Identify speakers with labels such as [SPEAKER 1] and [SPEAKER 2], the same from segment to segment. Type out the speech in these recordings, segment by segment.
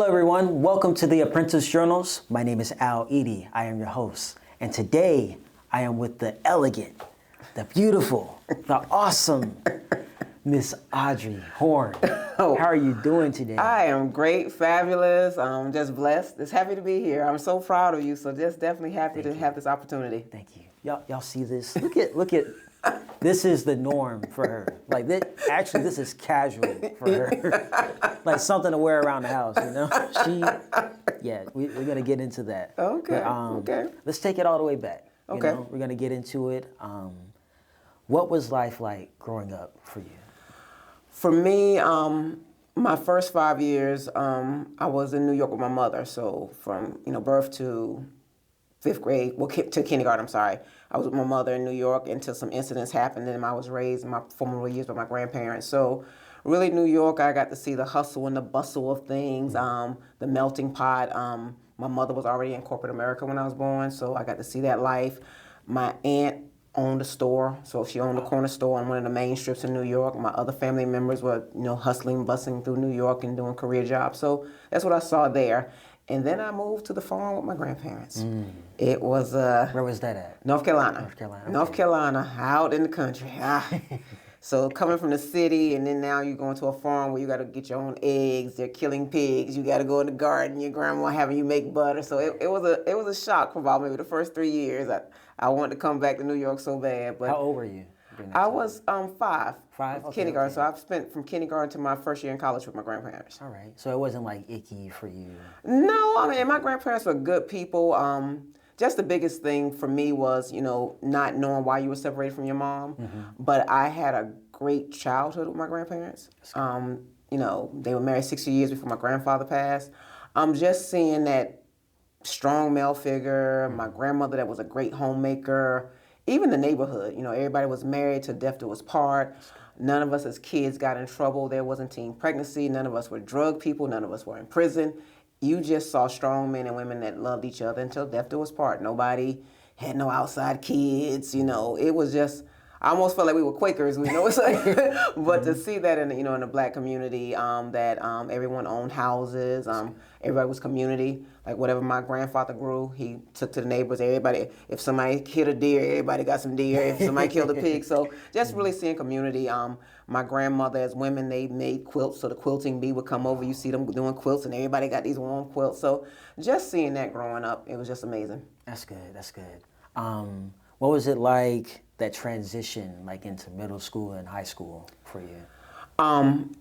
[SPEAKER 1] Hello everyone, welcome to the Apprentice Journals. My name is Al Edie, I am your host. And today I am with the elegant, the beautiful, the awesome Miss Audrey Horne. How are you doing today?
[SPEAKER 2] I am great, fabulous, just blessed. Just happy to be here. I'm so proud of you, so just definitely happy to have this opportunity.
[SPEAKER 1] Thank you. Y'all see this? Look at, this is the norm for her. Like, this is casual for her. Like something to wear around the house, you know? We're going to get into that.
[SPEAKER 2] Okay,
[SPEAKER 1] But,
[SPEAKER 2] okay.
[SPEAKER 1] Let's take it all the way back.
[SPEAKER 2] Okay.
[SPEAKER 1] You know? We're going to get into it. What was life like growing up for you?
[SPEAKER 2] For me, my first 5 years, I was in New York with my mother. So from birth to fifth grade, to kindergarten, I'm sorry. I was with my mother in New York until some incidents happened, and I was raised in my formative years by my grandparents. So really, New York, I got to see the hustle and the bustle of things, the melting pot. My mother was already in corporate America when I was born, so I got to see that life. My aunt owned a store, so she owned a corner store on one of the main strips in New York. My other family members were, hustling, bustling through New York and doing career jobs. So that's what I saw there. And then I moved to the farm with my grandparents. It was
[SPEAKER 1] Where was that at?
[SPEAKER 2] North Carolina.
[SPEAKER 1] North Carolina.
[SPEAKER 2] North Carolina, out in the country. So coming from the city, and then now you're going to a farm where you got to get your own eggs. They're killing pigs. You got to go in the garden. Your grandma having you make butter. So it was a shock for about maybe the first 3 years. I wanted to come back to New York so bad. But
[SPEAKER 1] How old were you?
[SPEAKER 2] I was 5.
[SPEAKER 1] 5? Okay,
[SPEAKER 2] kindergarten.
[SPEAKER 1] okay.
[SPEAKER 2] So I've spent from kindergarten to my first year in college with my grandparents.
[SPEAKER 1] All right. So it wasn't like icky for you?
[SPEAKER 2] No, I mean, my grandparents were good people. Just the biggest thing for me was, not knowing why you were separated from your mom. But I had a great childhood with my grandparents. They were married 60 years before my grandfather passed. Just seeing that strong male figure, my grandmother that was a great homemaker, even the neighborhood, everybody was married till death do us part. None of us as kids got in trouble. There wasn't teen pregnancy. None of us were drug people. None of us were in prison. You just saw strong men and women that loved each other until death do us part. Nobody had no outside kids. It was just, I almost felt like we were Quakers. It's like, but to see that in the Black community, that everyone owned houses, everybody was community. Like whatever my grandfather grew, he took to the neighbors. Everybody, if somebody hit a deer, everybody got some deer. If somebody killed a pig, so just really seeing community. My grandmother, as women, they made quilts, so the quilting bee would come over. You see them doing quilts, and everybody got these warm quilts. So just seeing that growing up, it was just amazing.
[SPEAKER 1] That's good. That's good. What was it like, that transition, like into middle school and high school for you?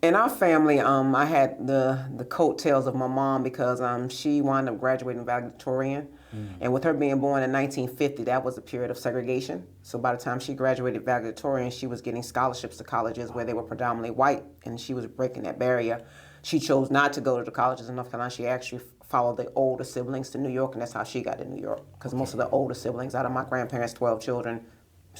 [SPEAKER 2] In our family, I had the coattails of my mom because she wound up graduating valedictorian. And with her being born in 1950, that was a period of segregation. So by the time she graduated valedictorian, she was getting scholarships to colleges where they were predominantly white, and she was breaking that barrier. She chose not to go to the colleges in North Carolina. She actually followed the older siblings to New York, and that's how she got to New York. Because most of the older siblings, out of my grandparents' 12 children,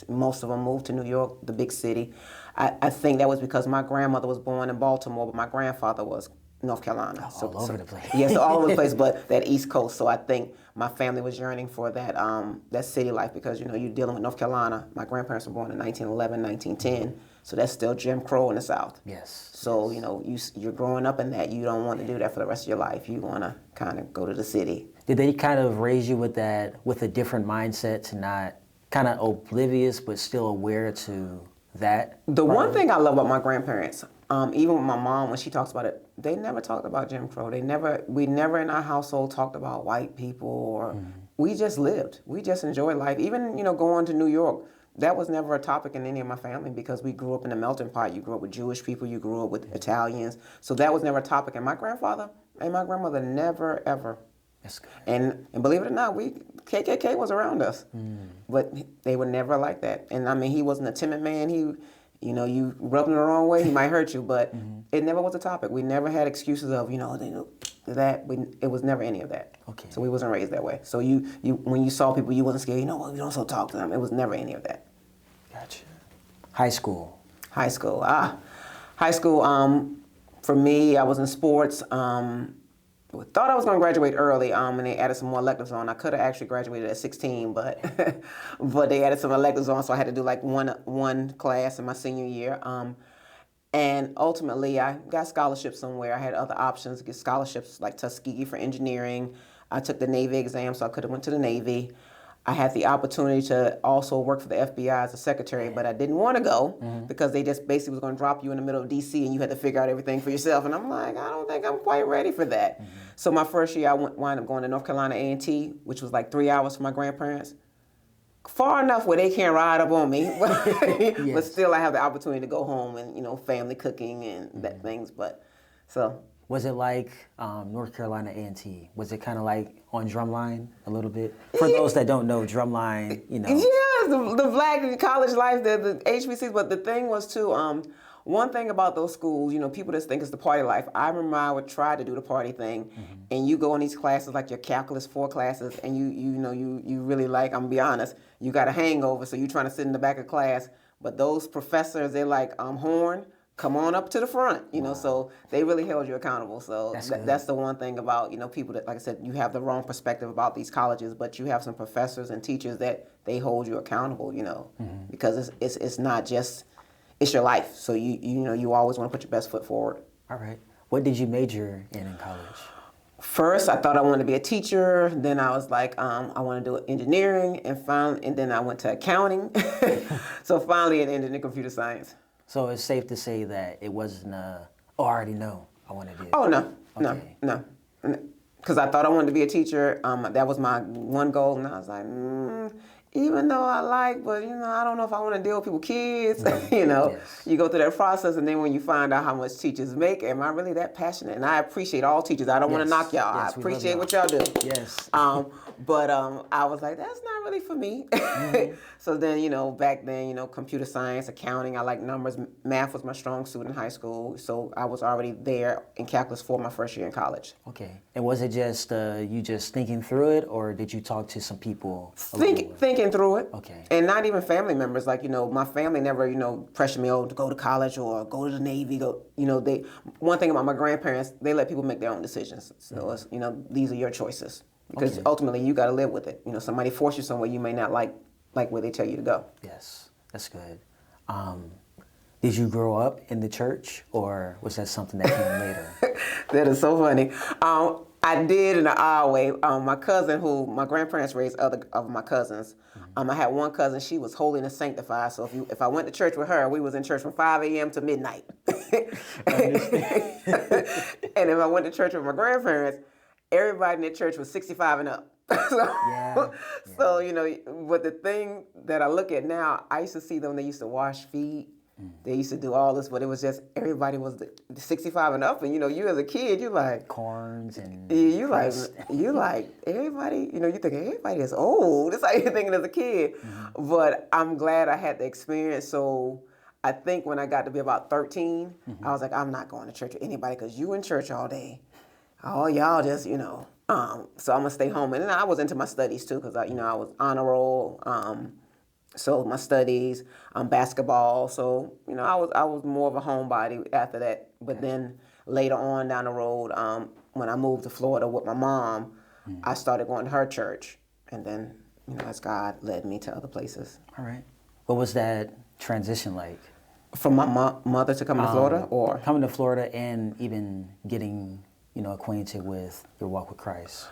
[SPEAKER 2] most of them moved to New York, the big city. I think that was because my grandmother was born in Baltimore, but my grandfather was North Carolina.
[SPEAKER 1] All over the place.
[SPEAKER 2] Yes, all over the place, but that East Coast. So I think my family was yearning for that that city life because, you're dealing with North Carolina. My grandparents were born in 1911, 1910, so that's still Jim Crow in the South.
[SPEAKER 1] Yes.
[SPEAKER 2] So, you're growing up in that. You don't want to do that for the rest of your life. You want to kind of go to the city.
[SPEAKER 1] Did they kind of raise you with a different mindset to not kind of oblivious but still aware to that?
[SPEAKER 2] The one thing I love about my grandparents, even with my mom, when she talks about it, they never talked about Jim Crow. We never in our household talked about white people, or we just lived. We just enjoyed life. Even, going to New York, that was never a topic in any of my family because we grew up in a melting pot. You grew up with Jewish people, you grew up with Italians. So that was never a topic. And my grandfather and my grandmother never, ever.
[SPEAKER 1] That's good.
[SPEAKER 2] And believe it or not, KKK was around us, but they were never like that. And I mean, he wasn't a timid man. You rub him the wrong way, he might hurt you, but it never was a topic. We never had excuses of, it was never any of that.
[SPEAKER 1] Okay.
[SPEAKER 2] So we wasn't raised that way. So when you saw people, you wasn't scared, we don't so talk to them. It was never any of that.
[SPEAKER 1] Gotcha. High school.
[SPEAKER 2] High school, for me, I was in sports. Thought I was going to graduate early, and they added some more electives on. I could have actually graduated at 16, but but they added some electives on, so I had to do like one class in my senior year. And ultimately, I got scholarships somewhere. I had other options to get scholarships like Tuskegee for engineering. I took the Navy exam, so I could have went to the Navy. I had the opportunity to also work for the FBI as a secretary, but I didn't want to go because they just basically was going to drop you in the middle of D.C. and you had to figure out everything for yourself. And I'm like, I don't think I'm quite ready for that. So my first year, I wound up going to North Carolina A&T, which was like 3 hours from my grandparents. Far enough where they can't ride up on me, but still I have the opportunity to go home and, family cooking and that things. But so.
[SPEAKER 1] Was it like North Carolina A&T? Was it kind of like on Drumline a little bit? For those that don't know, Drumline,
[SPEAKER 2] Yeah, the black college life, the HBCs. But the thing was too, one thing about those schools, people just think it's the party life. I remember I would try to do the party thing, and you go in these classes like your calculus 4 classes, and you really like, I'm gonna be honest, you got a hangover, so you're trying to sit in the back of class. But those professors, they're like, Horne, come on up to the front, so they really held you accountable. So that's the one thing about, people that, like I said, you have the wrong perspective about these colleges, but you have some professors and teachers that they hold you accountable, because it's not just, it's your life. So you always want to put your best foot forward.
[SPEAKER 1] All right. What did you major in college?
[SPEAKER 2] First, I thought I wanted to be a teacher. Then I was like, I want to do engineering, and then I went to accounting. So finally, it ended in computer science.
[SPEAKER 1] So it's safe to say that it wasn't I already know I want to do.
[SPEAKER 2] Oh, no. Because I thought I wanted to be a teacher. That was my one goal. And I was like, even though I like, but, I don't know if I want to deal with people's kids.
[SPEAKER 1] Yes.
[SPEAKER 2] You go through that process, and then when you find out how much teachers make, am I really that passionate? And I appreciate all teachers. I don't want to knock y'all.
[SPEAKER 1] Yes,
[SPEAKER 2] I appreciate what y'all do.
[SPEAKER 1] Yes.
[SPEAKER 2] But I was like, that's not really for me. So then, back then, computer science, accounting, I like numbers. Math was my strong suit in high school. So I was already there in calculus 4 my first year in college.
[SPEAKER 1] Okay. And was it just you just thinking through it, or did you talk to some people?
[SPEAKER 2] Thinking through it.
[SPEAKER 1] Okay.
[SPEAKER 2] And not even family members. Like, my family never, pressured me to go to college or go to the Navy. One thing about my grandparents, they let people make their own decisions. So, it's, these are your choices. Because ultimately, you got to live with it. Somebody force you somewhere you may not like where they tell you to go.
[SPEAKER 1] Yes, that's good. Did you grow up in the church, or was that something that came later?
[SPEAKER 2] That is so funny. I did in an odd way. My cousin, who my grandparents raised other of my cousins, I had one cousin, she was holy and sanctified. So if I went to church with her, we was in church from 5 a.m. to midnight. And if I went to church with my grandparents, everybody in the church was 65 and up. So, but the thing that I look at now, I used to see them, they used to wash feet. They used to do all this, but it was just everybody was the 65 and up, and you as a kid, you like
[SPEAKER 1] corns and
[SPEAKER 2] you like everybody. You think everybody is old. That's how you're thinking as a kid. But I'm glad I had the experience. So I think when I got to be about 13, I was like, I'm not going to church with anybody because you in church all day. Oh, y'all just so I'm gonna stay home. And then I was into my studies too because I was honor roll. So my studies, basketball. So I was more of a homebody after that. But then later on down the road, when I moved to Florida with my mom, I started going to her church, and then as God led me to other places.
[SPEAKER 1] All right. What was that transition like?
[SPEAKER 2] From my mother to coming to Florida, or
[SPEAKER 1] coming to Florida and even getting acquainted with your walk with Christ?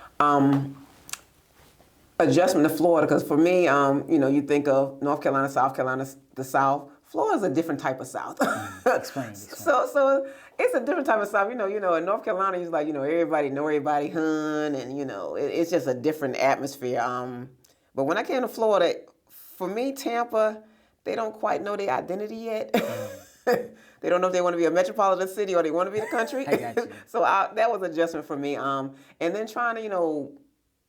[SPEAKER 2] Adjustment to Florida, because for me, you think of North Carolina, South Carolina, the South. Florida's a different type of South.
[SPEAKER 1] Explain.
[SPEAKER 2] So it's a different type of South. In North Carolina, it's like everybody know everybody, hun, and it's just a different atmosphere. But when I came to Florida, for me, Tampa, they don't quite know their identity yet. They don't know if they want to be a metropolitan city or they want to be the country.
[SPEAKER 1] I got you.
[SPEAKER 2] So that was an adjustment for me. And then trying to,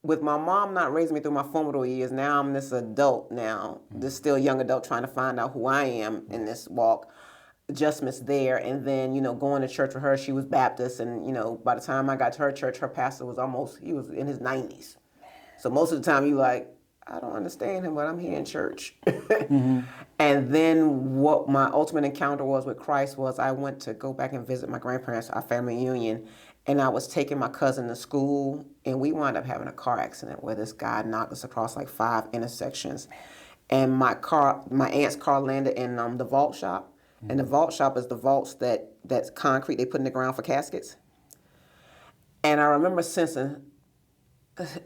[SPEAKER 2] with my mom not raising me through my formative years, now I'm this adult now, this still young adult trying to find out who I am in this walk. Adjustments there. And then, going to church with her, she was Baptist. And, by the time I got to her church, her pastor was he was in his 90s. So most of the time you like, I don't understand him, but I'm here in church. And then what my ultimate encounter was with Christ was I went to go back and visit my grandparents, our family reunion, and I was taking my cousin to school, and we wound up having a car accident where this guy knocked us across like 5 intersections. And my aunt's car landed in the vault shop, And the vault shop is the vaults that's concrete they put in the ground for caskets. And I remember sensing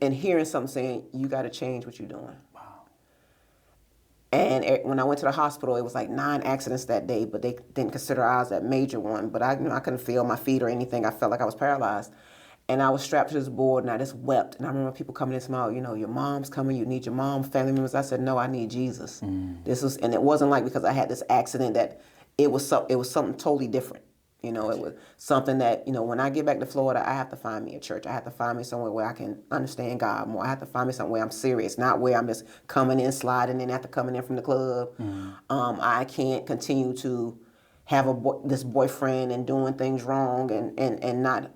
[SPEAKER 2] and hearing something saying, you got to change what you're doing. And when I went to the hospital, it was like 9 accidents that day, but they didn't consider ours that major one. But I couldn't feel my feet or anything. I felt like I was paralyzed. And I was strapped to this board, and I just wept. And I remember people coming in and saying, your mom's coming, you need your mom, family members. I said, no, I need Jesus. And it wasn't like because I had this accident that it was something totally different. It was something that, when I get back to Florida, I have to find me a church. I have to find me somewhere where I can understand God more. I have to find me somewhere I'm serious, not where I'm just coming in, sliding in after coming in from the club. I can't continue to have this boyfriend and doing things wrong and not,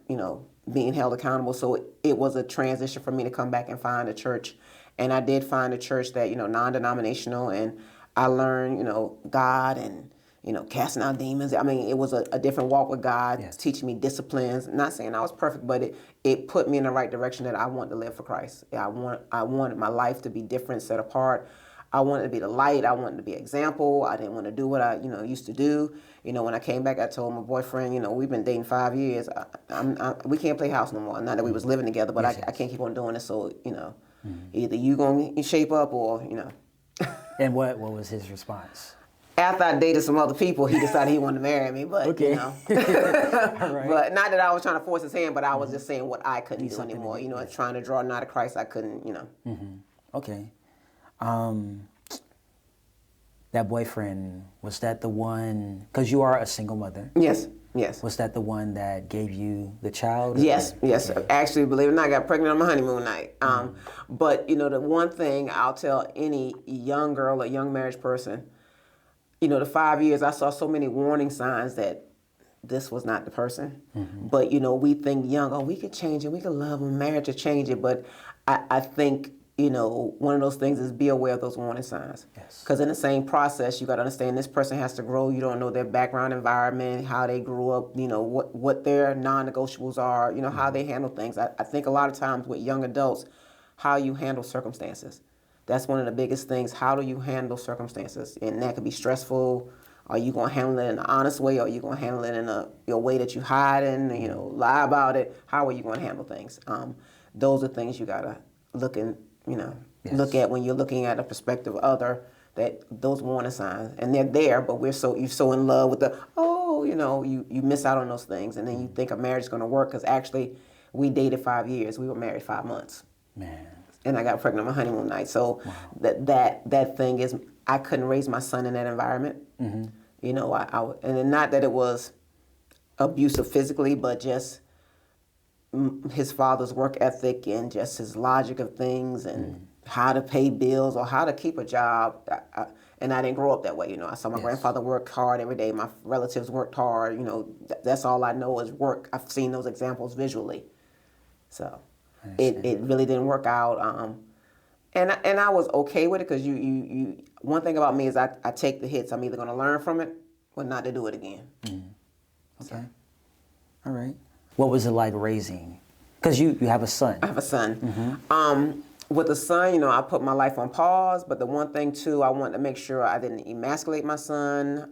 [SPEAKER 2] being held accountable. So it was a transition for me to come back and find a church. And I did find a church that, non-denominational, and I learned, God and casting out demons. I mean, it was a different walk with God, teaching me disciplines. Not saying I was perfect, but it put me in the right direction that I wanted to live for Christ. I wanted my life to be different, set apart. I wanted to be the light. I wanted to be an example. I didn't want to do what I, used to do. When I came back, I told my boyfriend, we've been dating 5 years. We can't play house no more. Not that we was living together, but I can't keep on doing this. So, either you gonna shape up or,
[SPEAKER 1] And what was his response?
[SPEAKER 2] After I dated some other people, he decided he wanted to marry me, but,
[SPEAKER 1] All right.
[SPEAKER 2] But not that I was trying to force his hand, but I was just saying what I couldn't do anymore. Trying to draw nigh to Christ, I couldn't,
[SPEAKER 1] Okay. That boyfriend, was that the one, because you are a single mother.
[SPEAKER 2] Yes.
[SPEAKER 1] Was that the one that gave you the child?
[SPEAKER 2] Yes. Actually, believe it or not, I got pregnant on my honeymoon night. But, the one thing I'll tell any young girl or young married person, the 5 years, I saw so many warning signs that this was not the person. But, we think young, we could change it, we could love them, marriage to change it. But I think, one of those things is be aware of those warning signs. Because in the same process, you got to understand this person has to grow. You don't know their background environment, how they grew up, what their non-negotiables are, how they handle things. I think a lot of times with young adults, how you handle circumstances. That's one of the biggest things. How do you handle circumstances? And that could be stressful. Are you going to handle it in an honest way? Or are you going to handle it in a way that you hide in, lie about it? How are you going to handle things? Those are things you got to look at when you're looking at a prospective other, that those warning signs. And they're there, but you're so in love with you miss out on those things. And then you think a marriage is going to work, because actually we dated 5 years. We were married 5 months.
[SPEAKER 1] Man.
[SPEAKER 2] And I got pregnant on my honeymoon night. So that thing is, I couldn't raise my son in that environment. And then not that it was abusive physically, but just his father's work ethic and just his logic of things and how to pay bills or how to keep a job. And I didn't grow up that way. I saw my grandfather work hard every day. My relatives worked hard. That's all I know is work. I've seen those examples visually. So it really didn't work out. And I was okay with it, because you one thing about me is I take the hits. I'm either going to learn from it or not to do it again.
[SPEAKER 1] Okay. So. All right. What was it like raising? Because you have a son.
[SPEAKER 2] I have a son. With the son, I put my life on pause. But the one thing, too, I wanted to make sure I didn't emasculate my son.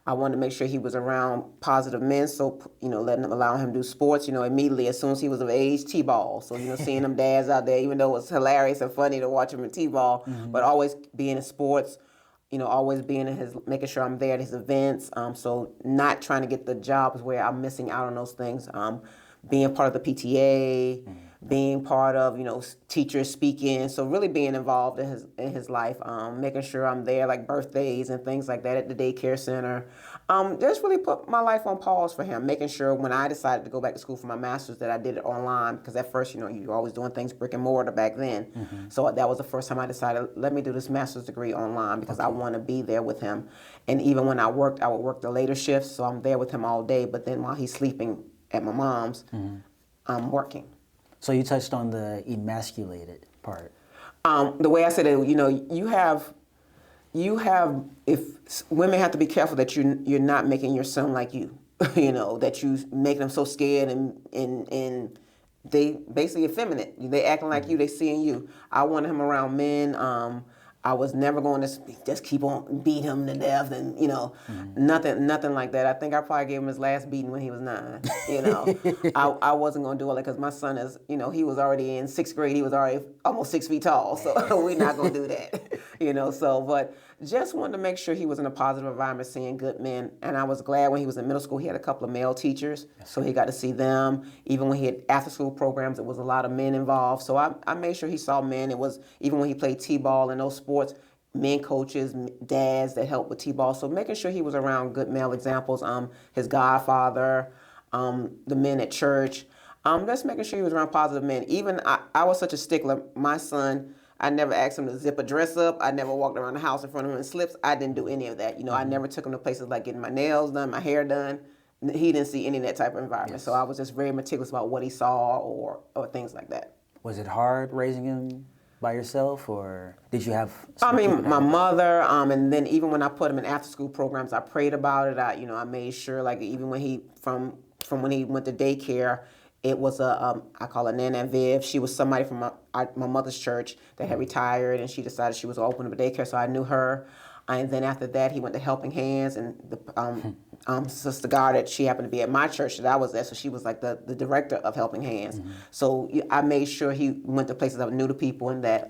[SPEAKER 2] I wanted to make sure he was around positive men. So, allowing him to do sports, immediately as soon as he was of age, T-ball. So, seeing them dads out there, even though it was hilarious and funny to watch him in T-ball, but always being in sports, always being in making sure I'm there at his events. So not trying to get the jobs where I'm missing out on those things. Being part of the PTA, being part of, teachers speaking. So really being involved in his life, making sure I'm there, like birthdays and things like that at the daycare center. Just really put my life on pause for him, making sure when I decided to go back to school for my master's that I did it online, because at first, you're always doing things brick and mortar back then. So that was the first time I decided, let me do this master's degree online, because I want to be there with him. And even when I worked, I would work the later shifts, so I'm there with him all day, but then while he's sleeping at my mom's, I'm working.
[SPEAKER 1] So you touched on the emasculated part.
[SPEAKER 2] The way I said it, you have, if women have to be careful that you're not making your son like you, that you make them so scared and they basically effeminate. They acting like you, they seeing you. I wanted him around men. I was never going to just keep on beat him to death and, nothing like that. I think I probably gave him his last beating when he was 9, I wasn't going to do all that because my son is, he was already in 6th grade. He was already almost 6 feet tall. So we're not going to do that, but just wanted to make sure he was in a positive environment, seeing good men. And I was glad when he was in middle school, he had a couple of male teachers. So he got to see them. Even when he had after school programs, it was a lot of men involved. So I made sure he saw men. It was, even when he played t-ball and those sports, men coaches, dads that helped with t-ball. So making sure he was around good male examples, his godfather, the men at church, just making sure he was around positive men. Even I was such a stickler. My son, I never asked him to zip a dress up. I never walked around the house in front of him in slips. I didn't do any of that. I never took him to places like getting my nails done, my hair done. He didn't see any of that type of environment. Yes. So I was just very meticulous about what he saw or things like that.
[SPEAKER 1] Was it hard raising him by yourself, or did you have?
[SPEAKER 2] My mother, and then even when I put him in after school programs, I prayed about it. I made sure, like, even when he from when he went to daycare, it was I call her Nana Viv. She was somebody from my mother's church that had retired, and she decided she was going to open up a daycare, so I knew her. And then after that, he went to Helping Hands, and the Sister Goddard, she happened to be at my church that I was at, so she was like the director of Helping Hands. Mm-hmm. So I made sure he went to places I knew the people, and that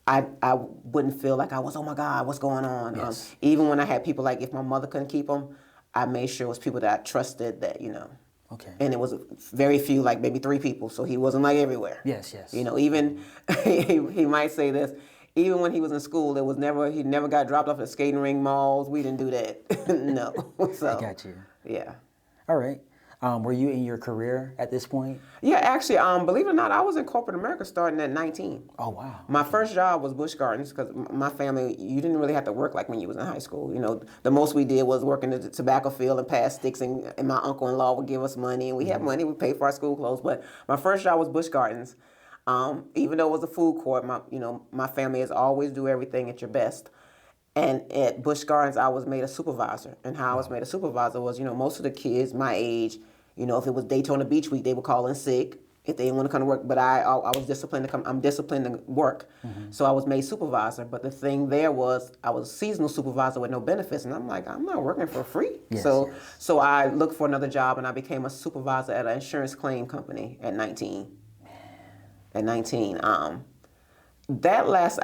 [SPEAKER 2] I wouldn't feel like I was, oh my God, what's going on? Yes. Even when I had people, like if my mother couldn't keep him, I made sure it was people that I trusted that,
[SPEAKER 1] Okay.
[SPEAKER 2] And it was very few, like maybe 3 people, so he wasn't like everywhere.
[SPEAKER 1] Yes, yes.
[SPEAKER 2] Even he might say this. Even when he was in school, he never got dropped off at skating ring malls. We didn't do that. No. So,
[SPEAKER 1] I got you.
[SPEAKER 2] Yeah.
[SPEAKER 1] All right. Were you in your career at this point?
[SPEAKER 2] Yeah, actually, believe it or not, I was in corporate America starting at 19.
[SPEAKER 1] Oh, wow.
[SPEAKER 2] My first job was Busch Gardens because my family, you didn't really have to work like when you was in high school. The most we did was work in the tobacco field and pass sticks, and my uncle-in-law would give us money, and we had money. We paid for our school clothes. But my first job was Busch Gardens. Even though it was a food court, my family has always do everything at your best. And at Busch Gardens, I was made a supervisor. And how I was made a supervisor was, most of the kids my age, if it was Daytona Beach Week, they would call in sick if they didn't want to come to work. But I was disciplined to come. I'm disciplined to work. Mm-hmm. So I was made supervisor. But the thing there was, I was a seasonal supervisor with no benefits. And I'm like, I'm not working for free. Yes, so I looked for another job, and I became a supervisor at an insurance claim company at 19. At 19. I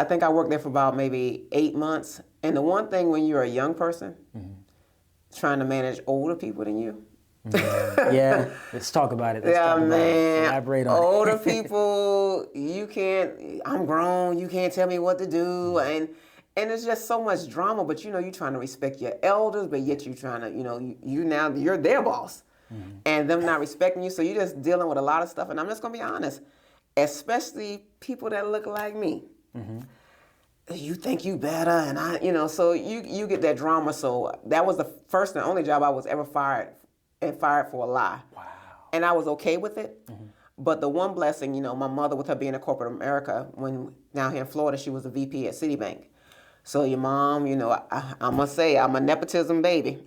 [SPEAKER 2] think I worked there for about maybe 8 months. And the one thing when you're a young person, mm-hmm. trying to manage older people than you.
[SPEAKER 1] Mm-hmm. Yeah, let's talk about it.
[SPEAKER 2] Man.
[SPEAKER 1] Elaborate on
[SPEAKER 2] older
[SPEAKER 1] it.
[SPEAKER 2] people, I'm grown, you can't tell me what to do. Mm-hmm. And it's just so much drama, but you're trying to respect your elders, but yet you're trying to, you're their boss. Mm-hmm. And them not respecting you, so you're just dealing with a lot of stuff. And I'm just going to be honest. Especially people that look like me. Mm-hmm. You think you better, and so you get that drama. So that was the first and only job I was ever fired for a lie.
[SPEAKER 1] Wow.
[SPEAKER 2] And I was okay with it. Mm-hmm. But the one blessing, my mother, with her being in corporate America, when down here in Florida, she was a VP at Citibank. So your mom, I must say, I'm a nepotism baby.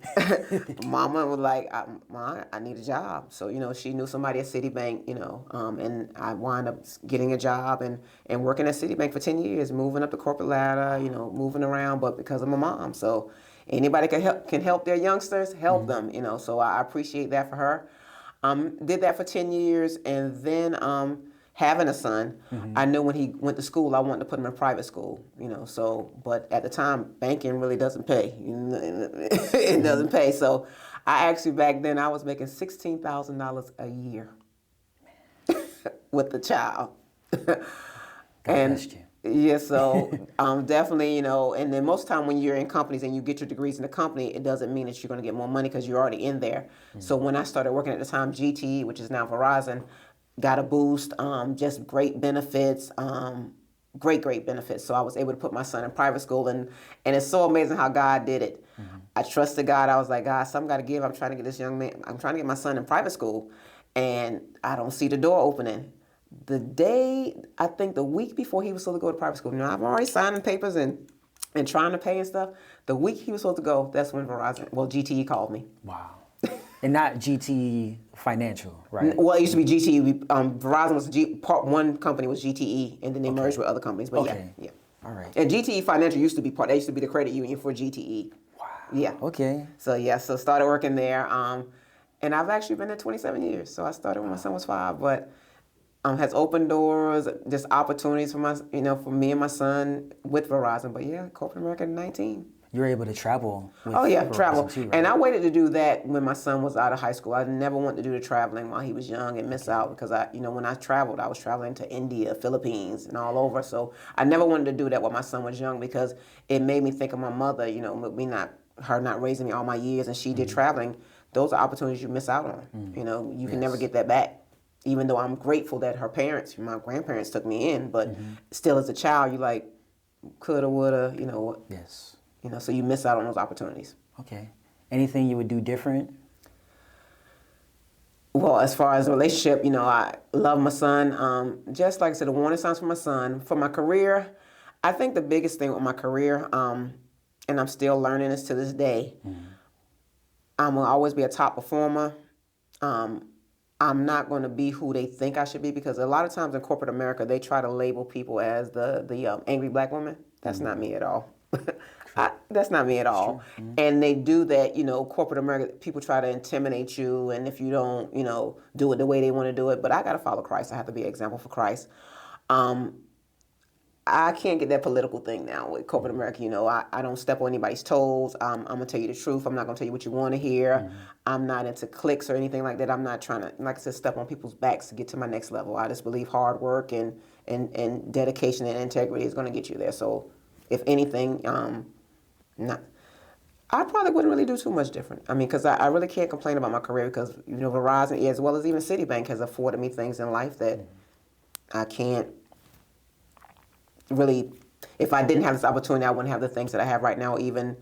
[SPEAKER 2] Mama was like, I need a job. So, she knew somebody at Citibank, and I wound up getting a job and working at Citibank for 10 years, moving up the corporate ladder, moving around, but because of my mom. So anybody can help their youngsters, help mm-hmm. them, So I appreciate that for her. Did that for 10 years, and then having a son, mm-hmm. I knew when he went to school, I wanted to put him in private school, but at the time, banking really doesn't pay. It doesn't pay. So I actually, back then, I was making $16,000 a year with the child.
[SPEAKER 1] God bless you.
[SPEAKER 2] Yeah, so definitely, and then most time when you're in companies and you get your degrees in the company, it doesn't mean that you're going to get more money because you're already in there. Mm-hmm. So when I started working at the time, GTE, which is now Verizon, got a boost, just great benefits, great benefits. So I was able to put my son in private school, and it's so amazing how God did it. Mm-hmm. I trusted God. I was like, God, something got to give. I'm trying to get this young man, I'm trying to get my son in private school, and I don't see the door opening. The week before he was supposed to go to private school, I've already signing papers and trying to pay and stuff. The week he was supposed to go, that's when GTE called me.
[SPEAKER 1] Wow. And not GTE Financial, right?
[SPEAKER 2] Well, it used to be GTE. Verizon was part one company was GTE, and then they merged with other companies. But
[SPEAKER 1] okay.
[SPEAKER 2] yeah.
[SPEAKER 1] All All right.
[SPEAKER 2] And GTE Financial used to be they used to be the credit union for GTE.
[SPEAKER 1] Wow.
[SPEAKER 2] Yeah.
[SPEAKER 1] Okay.
[SPEAKER 2] So started working there. And I've actually been there 27 years. So I started when my son was 5, but has opened doors, just opportunities for for me and my son with Verizon. But yeah, corporate America in 19.
[SPEAKER 1] You were able to travel with Verizon
[SPEAKER 2] travel.
[SPEAKER 1] too, right?
[SPEAKER 2] And I waited to do that when my son was out of high school. I never wanted to do the traveling while he was young and miss out because when I traveled, I was traveling to India, Philippines, and all over. So I never wanted to do that while my son was young because it made me think of my mother. Her not raising me all my years, and she did traveling. Those are opportunities you miss out on. You can never get that back. Even though I'm grateful that her parents, my grandparents, took me in, but still as a child, you like coulda, woulda,
[SPEAKER 1] Yes.
[SPEAKER 2] So you miss out on those opportunities.
[SPEAKER 1] Okay. Anything you would do different?
[SPEAKER 2] Well, as far as a relationship, I love my son. Just like I said, the warning signs for my son. For my career, I think the biggest thing with my career, and I'm still learning this to this day, I'm going to always be a top performer. I'm not going to be who they think I should be because a lot of times in corporate America, they try to label people as the angry black woman. That's not me at all. That's not me at all. And they do that, corporate America, people try to intimidate you. And if you don't, do it the way they want to do it, but I got to follow Christ. I have to be an example for Christ. I can't get that political thing now with corporate America. I don't step on anybody's toes. I'm going to tell you the truth. I'm not going to tell you what you want to hear. I'm not into cliques or anything like that. I'm not trying to, like I said, step on people's backs to get to my next level. I just believe hard work and dedication and integrity is going to get you there. So if anything, I probably wouldn't really do too much different. Because I really can't complain about my career because, Verizon, as well as even Citibank, has afforded me things in life that I can't really, if I didn't have this opportunity, I wouldn't have the things that I have right now, or even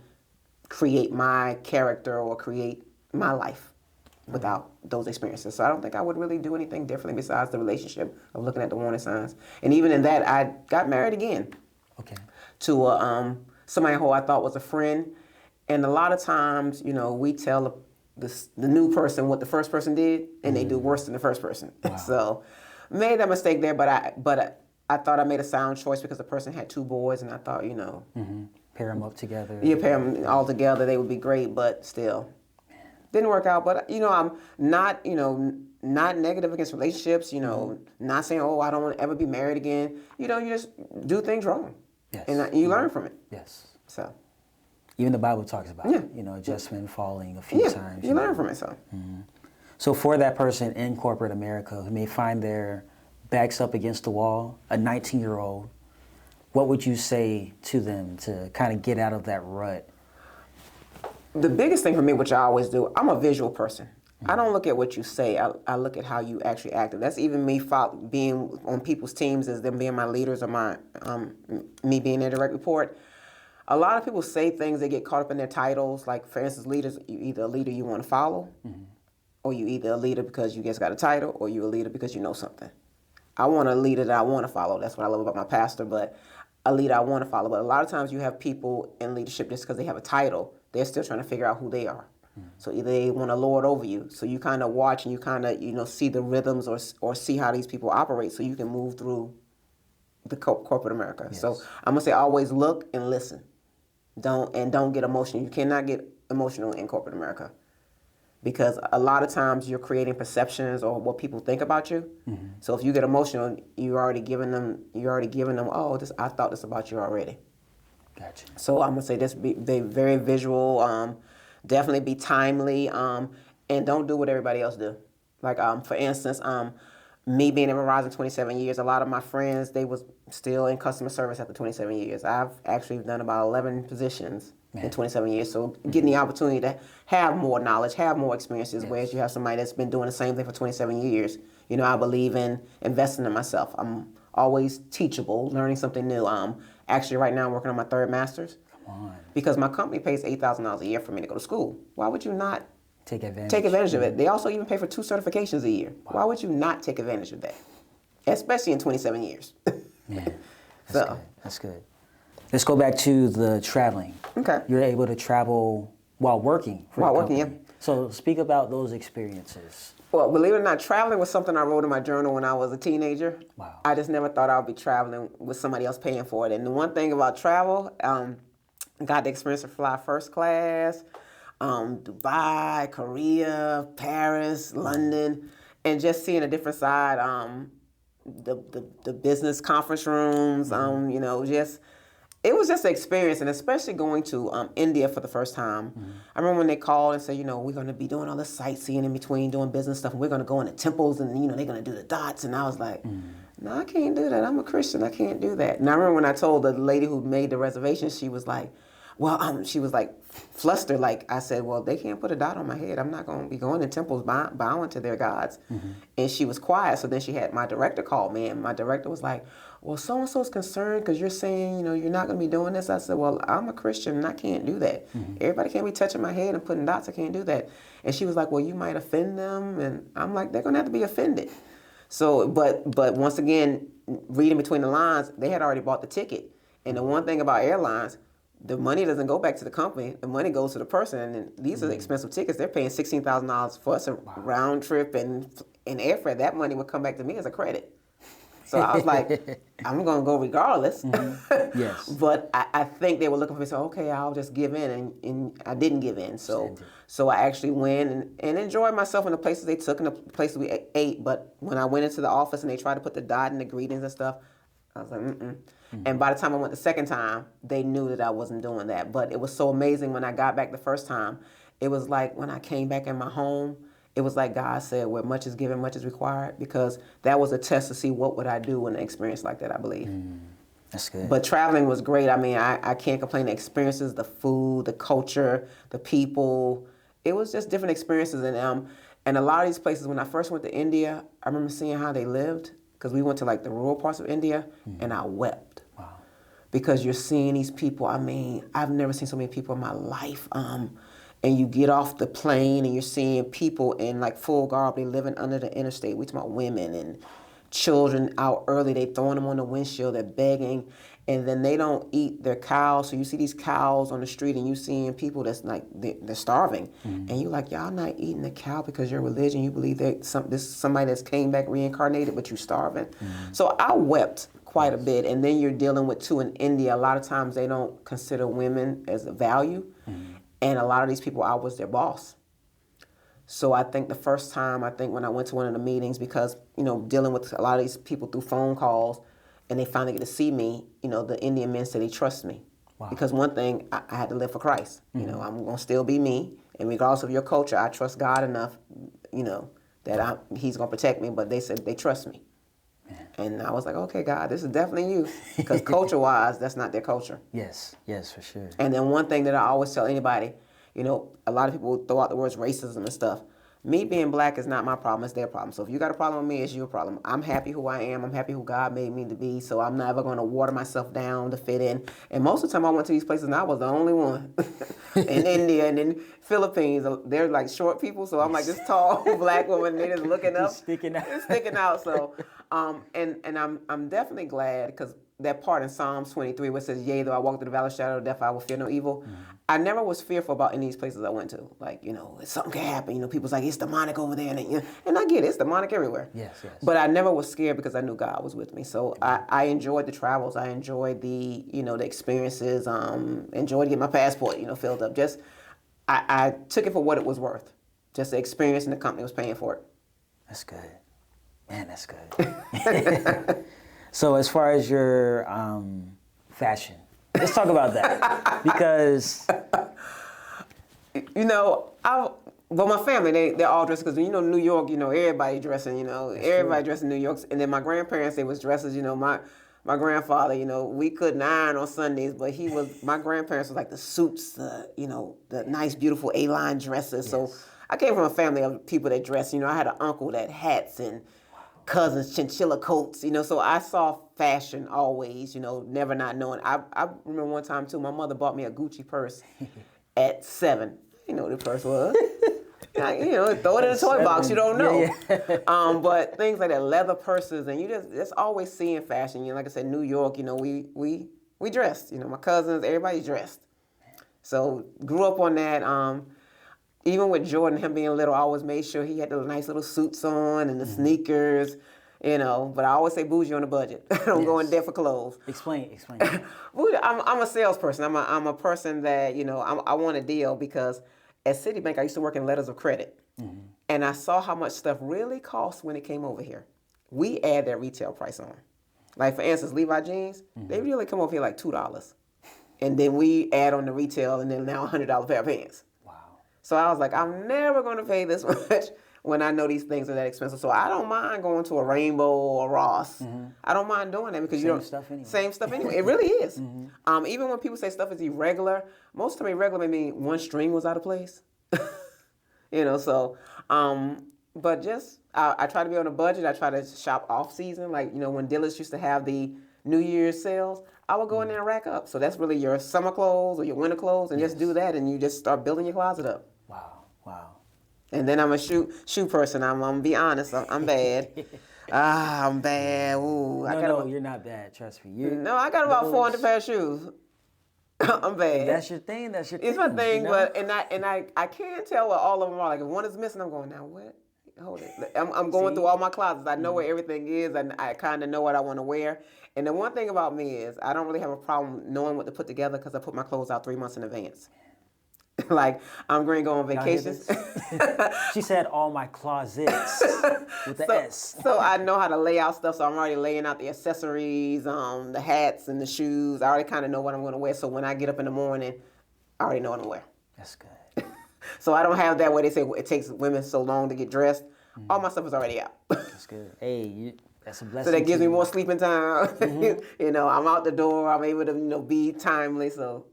[SPEAKER 2] create my character or create my life without those experiences. So I don't think I would really do anything differently besides the relationship of looking at the warning signs. And even in that, I got married again.
[SPEAKER 1] Okay.
[SPEAKER 2] To somebody who I thought was a friend. And a lot of times, we tell the new person what the first person did, and they do worse than the first person. Wow. So made that mistake there, but I thought I made a sound choice because the person had 2 boys, and I thought,
[SPEAKER 1] pair them up together.
[SPEAKER 2] Yeah, pair them all together, they would be great, but still, didn't work out. But I'm not, not negative against relationships. Not saying, oh, I don't want to ever be married again. You just do things wrong, and you learn from it.
[SPEAKER 1] Yes.
[SPEAKER 2] So.
[SPEAKER 1] Even the Bible talks about it, adjustment, falling a few times.
[SPEAKER 2] You learn from it, so.
[SPEAKER 1] So for that person in corporate America who may find their backs up against the wall, a 19-year-old, what would you say to them to kind of get out of that rut?
[SPEAKER 2] The biggest thing for me, which I always do, I'm a visual person. I don't look at what you say. I look at how you actually act. That's even me being on people's teams as them being my leaders or me being their direct report. A lot of people say things, they get caught up in their titles. Like, for instance, leaders, you're either a leader you want to follow, or you either a leader because you just got a title, or you're a leader because you know something. I want a leader that I want to follow. That's what I love about my pastor, but a leader I want to follow. But a lot of times you have people in leadership just because they have a title, they're still trying to figure out who they are. So either they want to lord over you. So you kind of watch and you kind of, see the rhythms or see how these people operate so you can move through the corporate America. Yes. So I'm going to say always look and listen. Don't get emotional. You cannot get emotional in corporate America because a lot of times you're creating perceptions or what people think about you. So if you get emotional, you're already giving them, oh, I thought this about you already.
[SPEAKER 1] Gotcha.
[SPEAKER 2] So I'm gonna say this: be very visual. Definitely be timely, and don't do what everybody else do. Like for instance, me being in Verizon 27 years, a lot of my friends, they was still in customer service after 27 years. I've actually done about 11 positions in 27 years. So getting the opportunity to have more knowledge, have more experiences, whereas you have somebody that's been doing the same thing for 27 years. I believe in investing in myself. I'm always teachable, learning something new. Actually, right now I'm working on my 3rd master's.
[SPEAKER 1] Come on.
[SPEAKER 2] Because my company pays $8,000 a year for me to go to school. Why would you not
[SPEAKER 1] take
[SPEAKER 2] advantage of it? They also even pay for 2 certifications a year. Wow. Why would you not take advantage of that? Especially in 27 years.
[SPEAKER 1] Man, that's good. Let's go back to the traveling.
[SPEAKER 2] Okay.
[SPEAKER 1] You're able to travel while working for the company.
[SPEAKER 2] Yeah.
[SPEAKER 1] So speak about those experiences.
[SPEAKER 2] Well, believe it or not, traveling was something I wrote in my journal when I was a teenager.
[SPEAKER 1] Wow.
[SPEAKER 2] I just never thought I would be traveling with somebody else paying for it. And the one thing about travel, got the experience to fly first class, Dubai, Korea, Paris, London, and just seeing a different side. The business conference rooms, just it was just an experience, and especially going to India for the first time. I remember when they called and said, we're going to be doing all this sightseeing in between, doing business stuff, and we're going to go into temples, and they're going to do the dots. And I was like, no, I can't do that. I'm a Christian. I can't do that. And I remember when I told the lady who made the reservation, she was like, she was like flustered. Like I said, well, they can't put a dot on my head. I'm not going to be going to temples bowing to their gods. And she was quiet. So then she had my director call me, and my director was like, well, so-and-so is concerned because you're saying, you're not going to be doing this. I said, well, I'm a Christian and I can't do that. Everybody can't be touching my head and putting dots. I can't do that. And she was like, well, you might offend them. And I'm like, they're going to have to be offended. So, but once again, reading between the lines, they had already bought the ticket. And the one thing about airlines, the money doesn't go back to the company. The money goes to the person. And these are expensive tickets. They're paying $16,000 for us a round trip and airfare. That money would come back to me as a credit. So I was like, I'm going to go regardless.
[SPEAKER 1] Yes.
[SPEAKER 2] But I think they were looking for me, so okay, I'll just give in. And I didn't give in. So I actually went and enjoyed myself in the places they took and the places we ate. But when I went into the office and they tried to put the dot in the greetings and stuff, I was like, And by the time I went the second time, they knew that I wasn't doing that. But it was so amazing when I got back the first time. It was like when I came back in my home, it was like God said, where much is given, much is required, because that was a test to see what would I do in an experience like that, I believe.
[SPEAKER 1] That's good.
[SPEAKER 2] But traveling was great. I mean, I can't complain. The experiences, the food, the culture, the people, it was just different experiences. And a lot of these places, when I first went to India, I remember seeing how they lived, because we went to like the rural parts of India, and I wept.
[SPEAKER 1] Wow.
[SPEAKER 2] Because you're seeing these people, I mean, I've never seen so many people in my life. And you get off the plane and you're seeing people in like full garb, they living under the interstate. We talking about women and children out early, they throwing them on the windshield, they're begging, and then they don't eat their cows. So you see these cows on the street and you seeing people that's like, they're starving. And you're like, y'all not eating the cow because your religion, you believe that this is somebody that's came back reincarnated, but you starving. So I wept quite a bit. And then you're dealing with, too, in India, a lot of times they don't consider women as a value. And a lot of these people, I was their boss. So I think the first time, when I went to one of the meetings, because, dealing with a lot of these people through phone calls, and they finally get to see me, the Indian men say they trust me. Wow. Because one thing, I had to live for Christ. I'm going to still be me. And regardless of your culture, I trust God enough, that He's going to protect me. But they said they trust me. And I was like, okay, God, this is definitely you. Because culture-wise, that's not their culture.
[SPEAKER 1] Yes, for sure.
[SPEAKER 2] And then one thing that I always tell anybody, a lot of people throw out the words racism and stuff. Me being black is not my problem, it's their problem. So if you got a problem with me, it's your problem. I'm happy who I am. I'm happy who God made me to be. So I'm never going to water myself down to fit in. And most of the time I went to these places and I was the only one. In India and in Philippines, they're like short people. So I'm like this tall black woman, they just looking up.
[SPEAKER 1] Sticking out.
[SPEAKER 2] Sticking out. So, and I'm definitely glad, because that part in Psalms 23 where it says, yea, though I walk through the valley of the shadow of death, I will fear no evil. I never was fearful about any of these places I went to. Like, something can happen. People's like, it's demonic over there. And I get it. It's demonic everywhere. Yes. But I never was scared because I knew God was with me. So I enjoyed the travels. I enjoyed the, the experiences. Enjoyed getting my passport, filled up. Just, I took it for what it was worth. Just the experience, and the company was paying for it.
[SPEAKER 1] That's good. Man, that's good. So as far as your fashion, let's talk about that. Because well, my family, they're all dressed, because New York, everybody dressing, everybody dressed in New York. And then my grandparents, they was dressed as, my grandfather, we couldn't iron on Sundays, but my grandparents was like the suits, the nice, beautiful A-line dresses. Yes. So I came from a family of people that dress, I had an uncle that hats and cousins, chinchilla coats, so I saw fashion always, never not knowing. I remember one time too, my mother bought me a Gucci purse at 7. You know what the purse was. Throw it in a toy box, you don't know. Yeah. But things like that, leather purses, and you just always seeing fashion. Like I said, New York, we dressed, my cousins, everybody dressed. So grew up on that.
[SPEAKER 2] even with Jordan, him being little, I always made sure he had the nice little suits on and the sneakers, you know. But I always say bougie on a budget. I don't go in there for clothes.
[SPEAKER 1] Explain.
[SPEAKER 2] Bougie, I'm a salesperson. I'm a person that, you know, I want a deal because at Citibank, I used to work in letters of credit. And I saw how much stuff really cost when it came over here. We add that retail price on. Like, for instance, Levi jeans, they really come over here like $2. And then we add on the retail, and then now $100 pair of pants.
[SPEAKER 1] Wow.
[SPEAKER 2] So I was like, I'm never going to pay this much when I know these things are that expensive. So I don't mind going to a Rainbow or Ross. I don't mind doing that because same stuff anyway. It really is. Even when people say stuff is irregular, most of the time irregular may mean one string was out of place. You know, so, but just, I try to be on a budget. I try to shop off season. Like, you know, when Dillard's used to have the New Year's sales, I would go in there and rack up. So that's really your summer clothes or your winter clothes, and just do that, and you just start building your closet up.
[SPEAKER 1] Wow.
[SPEAKER 2] And then I'm a shoe person. I'm gonna be honest. I'm bad. I'm bad. Ooh,
[SPEAKER 1] No, you're not bad. Trust me.
[SPEAKER 2] No, I got about 400 pair of shoes. I'm bad.
[SPEAKER 1] That's your thing.
[SPEAKER 2] It's my thing, you know? But I can't tell what all of them are. Like if one is missing, I'm going, now what? Hold it. I'm going through all my closets. I know where everything is, and I kind of know what I want to wear. And the one thing about me is I don't really have a problem knowing what to put together because I put my clothes out 3 months in advance. Like I'm going to go on vacations.
[SPEAKER 1] She said all my closets with the S.
[SPEAKER 2] So I know how to lay out stuff. So I'm already laying out the accessories, the hats and the shoes. I already kind of know what I'm going to wear. So when I get up in the morning, I already know what I'm wearing.
[SPEAKER 1] That's good.
[SPEAKER 2] So I don't have that where they say it takes women so long to get dressed. All my stuff is already out.
[SPEAKER 1] That's good. Hey, that's a blessing.
[SPEAKER 2] So that gives me more sleeping time. You know, I'm out the door. I'm able to, you know, be timely. So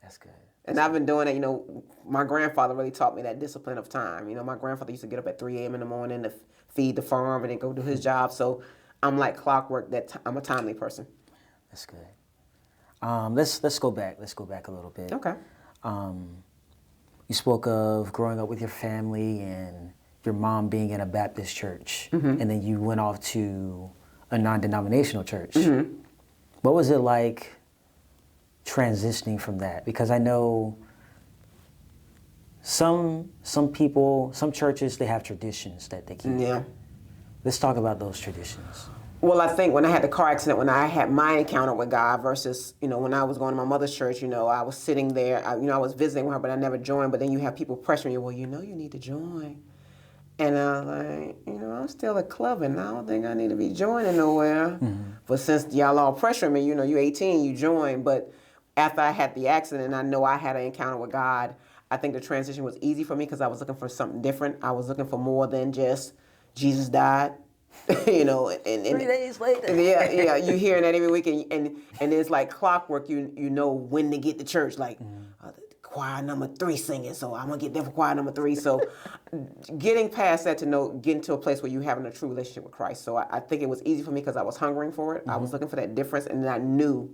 [SPEAKER 1] that's good.
[SPEAKER 2] And I've been doing it, you know, my grandfather really taught me that discipline of time. You know, my grandfather used to get up at 3 a.m. in the morning to feed the farm and then go do his job. So I'm like clockwork. I'm a timely person.
[SPEAKER 1] That's good. Let's go back. Let's go back a little bit.
[SPEAKER 2] Okay.
[SPEAKER 1] You spoke of growing up with your family and your mom being in a Baptist church, and then you went off to a non-denominational church. What was it like transitioning from that? Because I know some people, some churches, they have traditions that they keep.
[SPEAKER 2] Yeah.
[SPEAKER 1] Let's talk about those traditions.
[SPEAKER 2] Well, I think when I had the car accident, when I had my encounter with God versus, you know, when I was going to my mother's church, you know, I was sitting there, I was visiting with her, but I never joined. But then you have people pressuring you, well, you know, you need to join. And I was like, you know, I'm still a club and I don't think I need to be joining nowhere. But since y'all all pressuring me, you know, you're 18, you join. But after I had the accident and I know I had an encounter with God, I think the transition was easy for me because I was looking for something different. I was looking for more than just Jesus died. You know, and
[SPEAKER 1] 3 days later.
[SPEAKER 2] Yeah, you hearing that every week, and it's like clockwork. You know when to get to church, like choir number 3 singing, so I'm gonna get there for choir number 3. So, getting past that to getting to a place where you're having a true relationship with Christ. So I think it was easy for me because I was hungering for it. I was looking for that difference, and I knew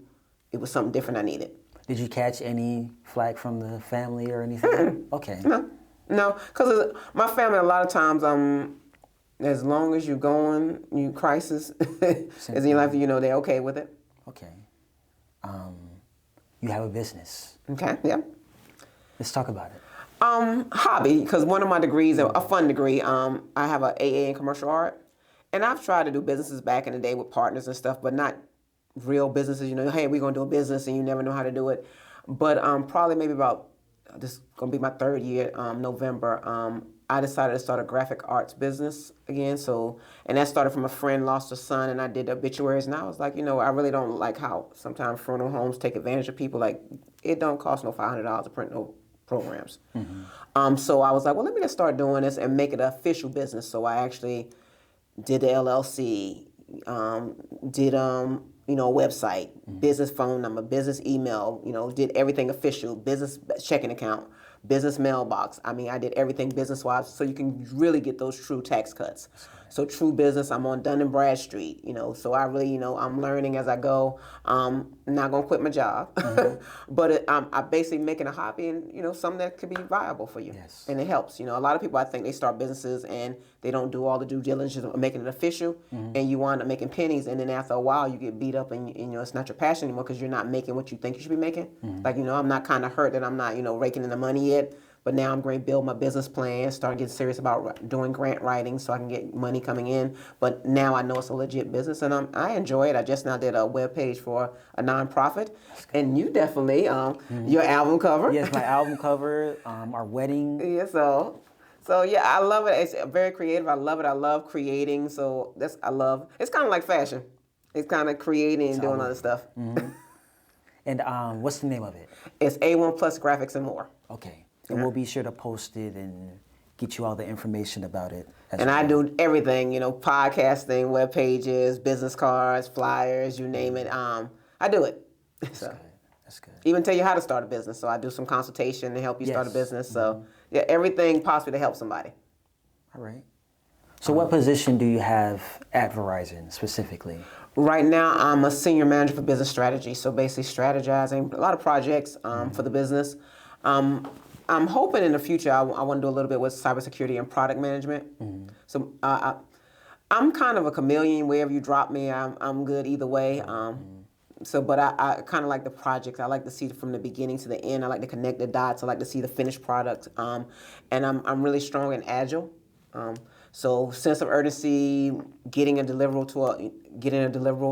[SPEAKER 2] it was something different I needed.
[SPEAKER 1] Did you catch any flack from the family or anything? Okay.
[SPEAKER 2] No, because my family a lot of times as long as you're going, crisis is in your life, you know, they're okay with it.
[SPEAKER 1] Okay. You have a business.
[SPEAKER 2] Okay, yeah.
[SPEAKER 1] Let's talk about it.
[SPEAKER 2] Hobby, because one of my degrees, a fun degree, I have an AA in commercial art. And I've tried to do businesses back in the day with partners and stuff, but not real businesses. You know, hey, we're going to do a business and you never know how to do it. But probably maybe about, this is going to be my 3rd year, November, I decided to start a graphic arts business again. So, and that started from a friend lost a son, and I did obituaries. And I was like, you know, I really don't like how sometimes funeral homes take advantage of people. Like, it don't cost no $500 to print no programs. So I was like, well, let me just start doing this and make it an official business. So I actually did the LLC, did you know, a website, business phone number, business email, you know, did everything official, business checking account, business mailbox. I mean, I did everything business-wise so you can really get those true tax cuts. So true business, I'm on Dun & Bradstreet, you know, so I really, you know, I'm learning as I go. I'm not going to quit my job, but I'm basically making a hobby and, you know, something that could be viable for you.
[SPEAKER 1] Yes.
[SPEAKER 2] And it helps. You know, a lot of people, I think they start businesses and they don't do all the due diligence of making it official, and you wind up making pennies, and then after a while you get beat up and you know, it's not your passion anymore because you're not making what you think you should be making. Like, you know, I'm not kind of hurt that I'm not, you know, raking in the money yet. But now I'm going to build my business plan, start getting serious about doing grant writing so I can get money coming in. But now I know it's a legit business, and I enjoy it. I just now did a web page for a nonprofit, and you definitely your album cover.
[SPEAKER 1] Yes, my album cover, our wedding.
[SPEAKER 2] Yeah, so yeah, I love it. It's very creative. I love it. I love creating. So I love. It's kind of like fashion. It's kind of creating and doing other stuff.
[SPEAKER 1] And what's the name of it?
[SPEAKER 2] It's A1 Plus Graphics and More.
[SPEAKER 1] Okay. And we'll be sure to post it and get you all the information about it.
[SPEAKER 2] And I do everything, podcasting, web pages, business cards, flyers, you name it. I do it.
[SPEAKER 1] That's good. That's good.
[SPEAKER 2] Even tell you how to start a business. So I do some consultation to help you start a business. So yeah, everything possible to help somebody.
[SPEAKER 1] All right. So what position do you have at Verizon specifically?
[SPEAKER 2] Right now, I'm a senior manager for business strategy. So basically strategizing a lot of projects for the business. I'm hoping in the future I want to do a little bit with cybersecurity and product management. So I'm kind of a chameleon. Wherever you drop me, I'm good either way. But I kind of like the projects. I like to see it from the beginning to the end. I like to connect the dots. I like to see the finished product. And I'm really strong and agile. So sense of urgency, getting a deliverable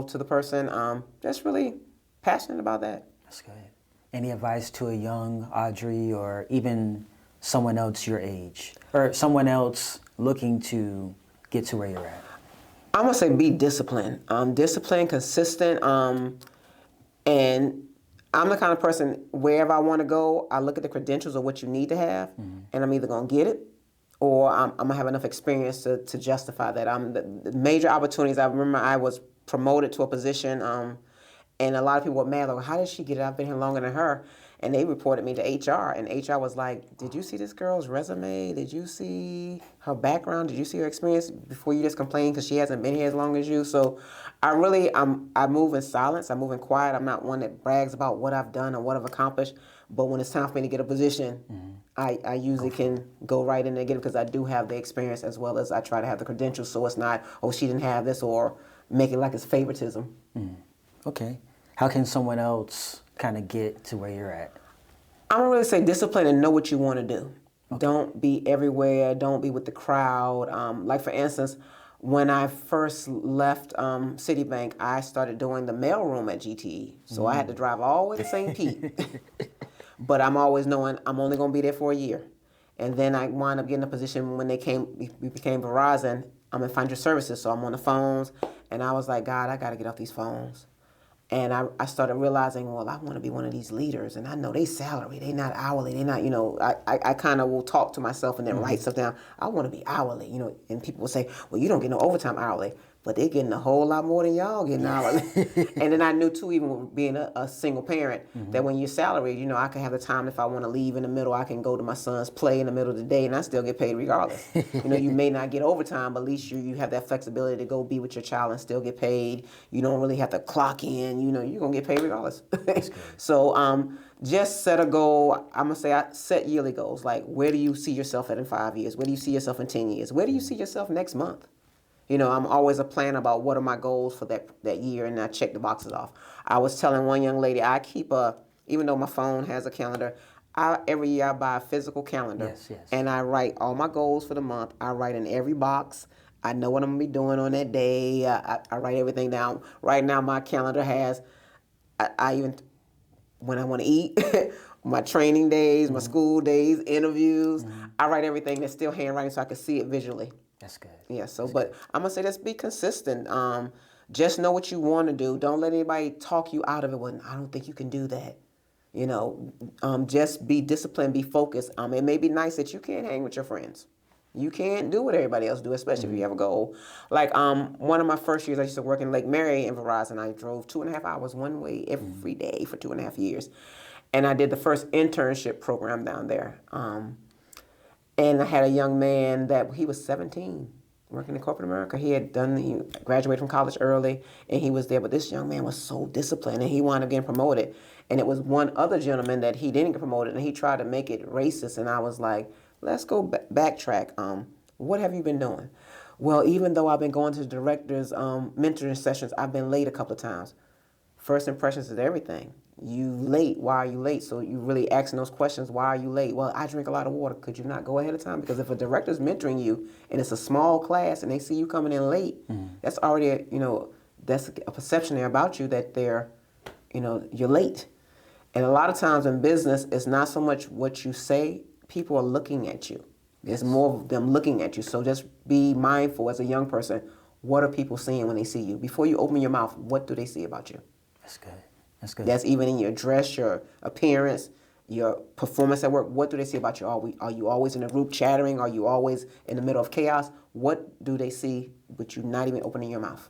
[SPEAKER 2] to the person. Just really passionate about that.
[SPEAKER 1] That's good. Any advice to a young Audrey or even someone else your age or someone else looking to get to where you're at?
[SPEAKER 2] I'm going to say be disciplined. Disciplined, consistent, and I'm the kind of person, wherever I want to go, I look at the credentials of what you need to have, and I'm either going to get it or I'm going to have enough experience to justify that. The major opportunities, I remember I was promoted to a position, and a lot of people were mad, like, how did she get it? I've been here longer than her. And they reported me to HR, and HR was like, did you see this girl's resume? Did you see her background? Did you see her experience before you just complain because she hasn't been here as long as you? So I move in silence. I move in quiet. I'm not one that brags about what I've done or what I've accomplished. But when it's time for me to get a position, I usually can go right in and get it because I do have the experience as well as I try to have the credentials. So it's not, oh, she didn't have this, or make it like it's favoritism.
[SPEAKER 1] Okay. How can someone else kind of get to where you're at?
[SPEAKER 2] I'm going to really say discipline and know what you want to do. Okay. Don't be everywhere. Don't be with the crowd. Like, for instance, when I first left Citibank, I started doing the mailroom at GTE. So I had to drive all the way to St. Pete. But I'm always knowing I'm only going to be there for a year. And then I wound up getting a position when we became Verizon. I'm in financial services, so I'm on the phones. And I was like, God, I got to get off these phones. And I started realizing, well, I want to be one of these leaders. And I know they salary, they not hourly, they not, I kind of will talk to myself and then write stuff down. I want to be hourly, and people will say, well, you don't get no overtime hourly. But they're getting a whole lot more than y'all getting hourly. And then I knew, too, even with being a single parent, that when you're salaried, I can have the time if I want to leave in the middle. I can go to my son's play in the middle of the day, and I still get paid regardless. You may not get overtime, but at least you have that flexibility to go be with your child and still get paid. You don't really have to clock in. You're going to get paid regardless. So just set a goal. I'm going to say set yearly goals. Like, where do you see yourself at in 5 years? Where do you see yourself in 10 years? Where do you see yourself next month? I'm always a plan about what are my goals for that year, and I check the boxes off. I was telling one young lady, I keep even though my phone has a calendar, every year I buy a physical calendar, and I write all my goals for the month. I write in every box. I know what I'm going to be doing on that day. I write everything down. Right now, my calendar has, I even, when I want to eat, my training days, my school days, interviews, I write everything that's still handwriting so I can see it visually.
[SPEAKER 1] That's good.
[SPEAKER 2] Yeah, but I'm going to say just be consistent. Just know what you want to do. Don't let anybody talk you out of it. Well, I don't think you can do that. Just be disciplined, be focused. It may be nice that you can't hang with your friends. You can't do what everybody else do, especially if you have a goal. Like one of my first years, I used to work in Lake Mary in Verizon. I drove 2.5 hours one way every day for 2.5 years. And I did the first internship program down there. And I had a young man that he was 17, working in corporate America. He graduated from college early, and he was there. But this young man was so disciplined, and he wound up getting promoted. And it was one other gentleman that he didn't get promoted, and he tried to make it racist. And I was like, let's go backtrack. What have you been doing? Well, even though I've been going to the director's mentoring sessions, I've been late a couple of times. first impressions is everything. You late, why are you late? So you really asking those questions, why are you late? Well, I drink a lot of water. Could you not go ahead of time? Because if a director's mentoring you and it's a small class and they see you coming in late, that's already, that's a perception there about you that they're, you're late. And a lot of times in business, it's not so much what you say, people are looking at you. There's more of them looking at you. So just be mindful as a young person, what are people seeing when they see you? Before you open your mouth, what do they see about you?
[SPEAKER 1] That's good. That's good.
[SPEAKER 2] That's even in your dress, your appearance, your performance at work. What do they see about you? Are you always in a group chattering? Are you always in the middle of chaos? What do they see with you not even opening your mouth?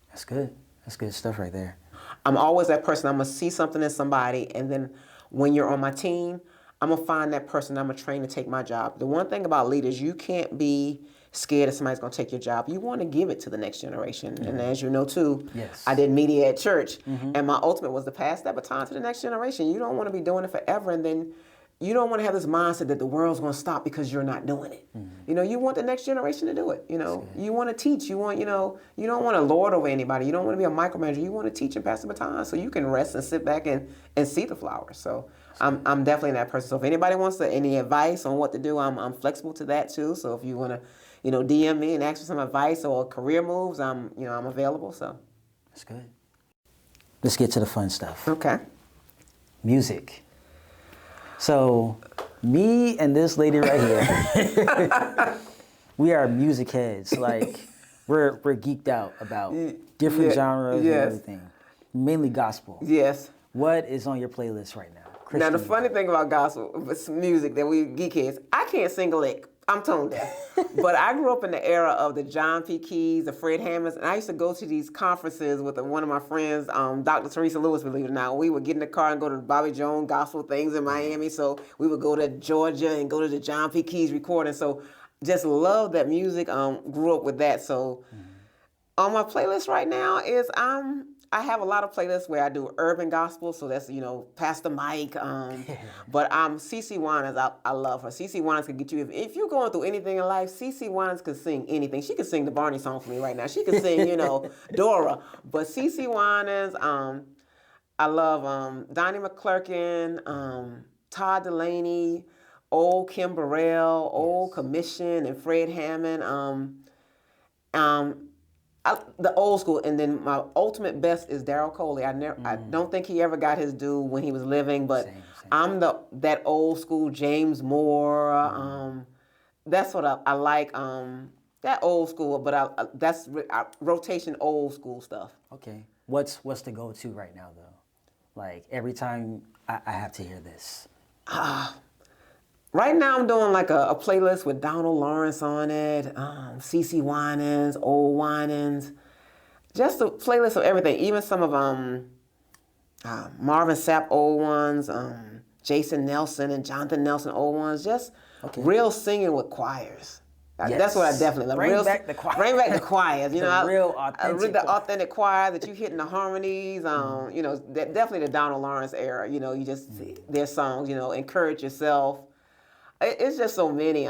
[SPEAKER 1] That's good. That's good stuff right there.
[SPEAKER 2] I'm always that person. I'm going to see something in somebody, and then when you're on my team, I'm going to find that person I'm going to train to take my job. The one thing about leaders, you can't be scared that somebody's going to take your job. You want to give it to the next generation. And as you know, too, I did media at church, and my ultimate was to pass that baton to the next generation. You don't want to be doing it forever, and then you don't want to have this mindset that the world's going to stop because you're not doing it. You want the next generation to do it. You want to teach. You want, you don't want to lord over anybody. You don't want to be a micromanager. You want to teach and pass the baton so you can rest and sit back and see the flowers. So I'm definitely that person. So if anybody wants any advice on what to do, I'm flexible to that too. So if you want to, DM me and ask for some advice or career moves, I'm available. So
[SPEAKER 1] that's good. Let's get to the fun stuff.
[SPEAKER 2] Okay.
[SPEAKER 1] Music. So, me and this lady right here, we are music heads. Like, we're geeked out about different genres and everything. Mainly gospel.
[SPEAKER 2] Yes.
[SPEAKER 1] What is on your playlist right now?
[SPEAKER 2] Now, the funny thing about gospel music that we geek heads, I can't sing a lick. I'm tone deaf. But I grew up in the era of the John P. Keys, the Fred Hammonds, and I used to go to these conferences with one of my friends, Dr. Teresa Lewis, believe it or not. We would get in the car and go to the Bobby Jones gospel things in Miami. So we would go to Georgia and go to the John P. Keys recording. So just love that music, grew up with that. So on my playlist right now is I have a lot of playlists where I do urban gospel, so that's, Pastor Mike. But CeCe Winans, I love her. CeCe Winans can get you, if you're going through anything in life, CeCe Winans can sing anything. She can sing the Barney song for me right now. She can sing, Dora. But CeCe Winans, I love Donnie McClurkin, Todd Delaney, old Kim Burrell, old Commission, and Fred Hammond. The old school, and then my ultimate best is Daryl Coley. I don't think he ever got his due when he was living, but same. I'm that old school James Moore. That's what I like. That old school, but that's rotation old school stuff.
[SPEAKER 1] Okay, what's the go-to right now though? Like every time I have to hear this.
[SPEAKER 2] Right now I'm doing like a playlist with Donald Lawrence on it, CeCe Winans, old Winans, just a playlist of everything, even some of Marvin Sapp old ones, Jason Nelson and Jonathan Nelson old ones, just real singing with choirs. Yes. That's what I definitely love.
[SPEAKER 1] Bring back the choir.
[SPEAKER 2] Bring back the choirs.
[SPEAKER 1] Real authentic.
[SPEAKER 2] The authentic choir that you hitting the harmonies. Definitely the Donald Lawrence era. You just their songs. Encourage yourself. It's just so many.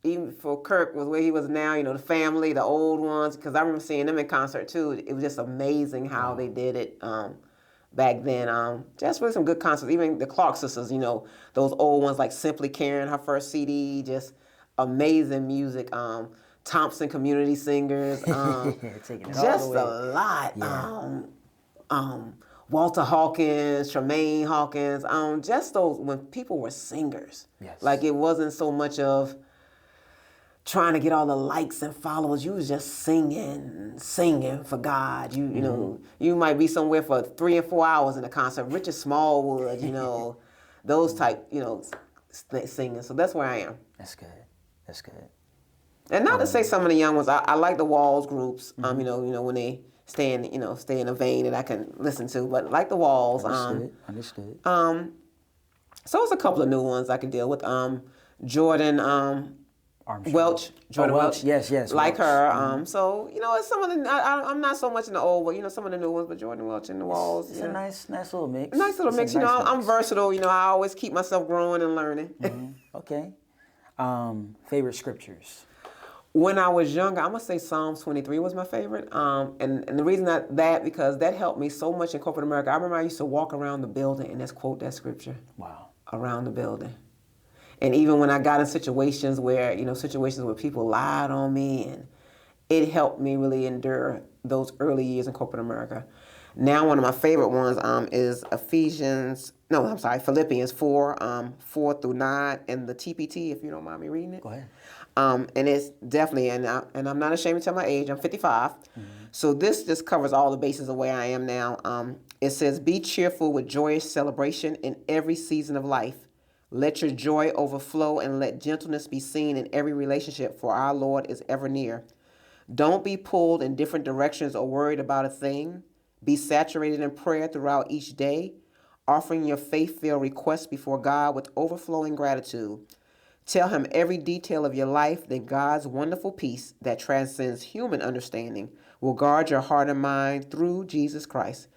[SPEAKER 2] Even for Kirk, was where he was now. The family, the old ones. Because I remember seeing them in concert too. It was just amazing how they did it back then. Just really some good concerts. Even the Clark sisters. Those old ones like Simply Karen, her first CD. Just amazing music. Thompson Community Singers. Just a lot. Yeah. Walter Hawkins, Tremaine Hawkins, just those when people were singers.
[SPEAKER 1] Yes.
[SPEAKER 2] Like it wasn't so much of trying to get all the likes and followers. You was just singing for God. You might be somewhere for 3 and 4 hours in a concert. Richard Smallwood, those type, singing. So that's where I am.
[SPEAKER 1] That's good. That's good.
[SPEAKER 2] And not to say some of the young ones. I like the Walls groups. When they stay in a vein that I can listen to, but like the Walls.
[SPEAKER 1] Understood.
[SPEAKER 2] So it's a couple of new ones I could deal with. Jordan Welch. Jordan Welch.
[SPEAKER 1] Yes.
[SPEAKER 2] Like her. So it's some of the. I'm not so much in the old, but some of the new ones. But Jordan Welch and the Walls.
[SPEAKER 1] It's a nice little mix.
[SPEAKER 2] Nice little mix. I'm versatile. I always keep myself growing and learning.
[SPEAKER 1] Okay. Favorite scriptures.
[SPEAKER 2] When I was younger, I'm gonna say Psalms 23 was my favorite. And the reason that because that helped me so much in corporate America. I remember I used to walk around the building and just quote that scripture.
[SPEAKER 1] Wow.
[SPEAKER 2] Around the building. And even when I got in situations where, situations where people lied on me, and it helped me really endure those early years in corporate America. Now, one of my favorite ones is Philippians 4, 4 through 9, and the TPT, if you don't mind me reading it.
[SPEAKER 1] Go ahead.
[SPEAKER 2] And it's definitely, and I'm not ashamed to tell my age, I'm 55. Mm-hmm. So this just covers all the bases of where I am now. It says, be cheerful with joyous celebration in every season of life. Let your joy overflow and let gentleness be seen in every relationship, for our Lord is ever near. Don't be pulled in different directions or worried about a thing. Be saturated in prayer throughout each day, offering your faith-filled requests before God with overflowing gratitude. Tell him every detail of your life, then God's wonderful peace that transcends human understanding will guard your heart and mind through Jesus Christ.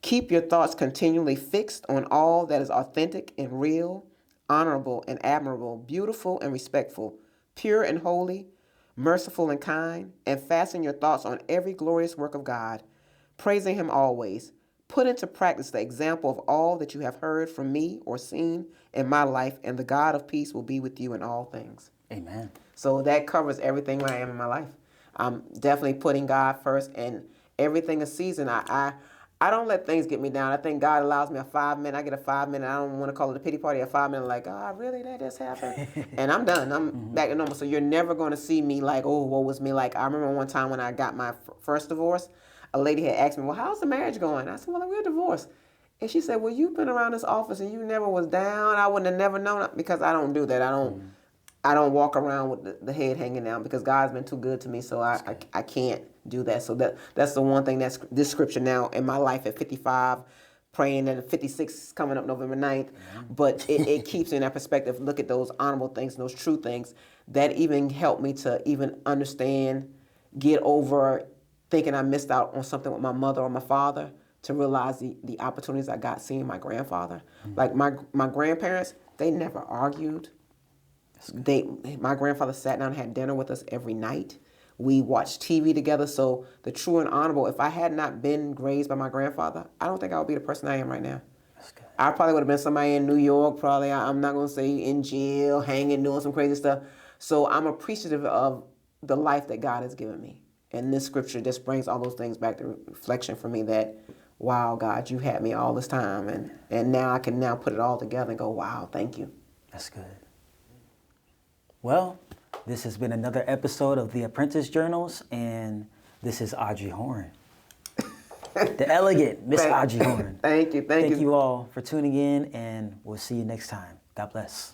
[SPEAKER 2] Keep your thoughts continually fixed on all that is authentic and real, honorable and admirable, beautiful and respectful, pure and holy, merciful and kind, and fasten your thoughts on every glorious work of God, praising him always. Put into practice the example of all that you have heard from me or seen in my life, and the God of peace will be with you in all things.
[SPEAKER 1] Amen.
[SPEAKER 2] So that covers everything where I am in my life. I'm definitely putting God first, and everything is season. I don't let things get me down. I think God allows me a 5 minute. I get a 5 minute. I don't want to call it a pity party. A 5 minute, like, oh, really, that just happened, and I'm done. I'm back to normal. So you're never going to see me like, oh, what was me like? I remember one time when I got my first divorce, a lady had asked me, well, how's the marriage going? I said, well, we're divorced. And she said, well, you've been around this office and you never was down. I wouldn't have never known it, because I don't do that. I don't walk around with the head hanging down, because God's been too good to me, so I can't do that. So that's the one thing that's this scripture now in my life at 55, praying that 56 is coming up November 9th. But it keeps in that perspective. Look at those honorable things, those true things that even help me to even understand, get over thinking I missed out on something with my mother or my father, to realize the opportunities I got seeing my grandfather. Like my grandparents, they never argued. My grandfather sat down and had dinner with us every night. We watched TV together. So the true and honorable, if I had not been raised by my grandfather, I don't think I would be the person I am right now. That's good. I probably would have been somebody in New York, probably, I'm not going to say in jail, hanging, doing some crazy stuff. So I'm appreciative of the life that God has given me. And this scripture just brings all those things back to reflection for me that, wow, God, you had me all this time. And now I can now put it all together and go, wow, thank you.
[SPEAKER 1] That's good. Well, this has been another episode of The Apprentice Journals, and this is Audrey Horne. The elegant Miss Audrey Horne.
[SPEAKER 2] Thank you.
[SPEAKER 1] Thank you all for tuning in, and we'll see you next time. God bless.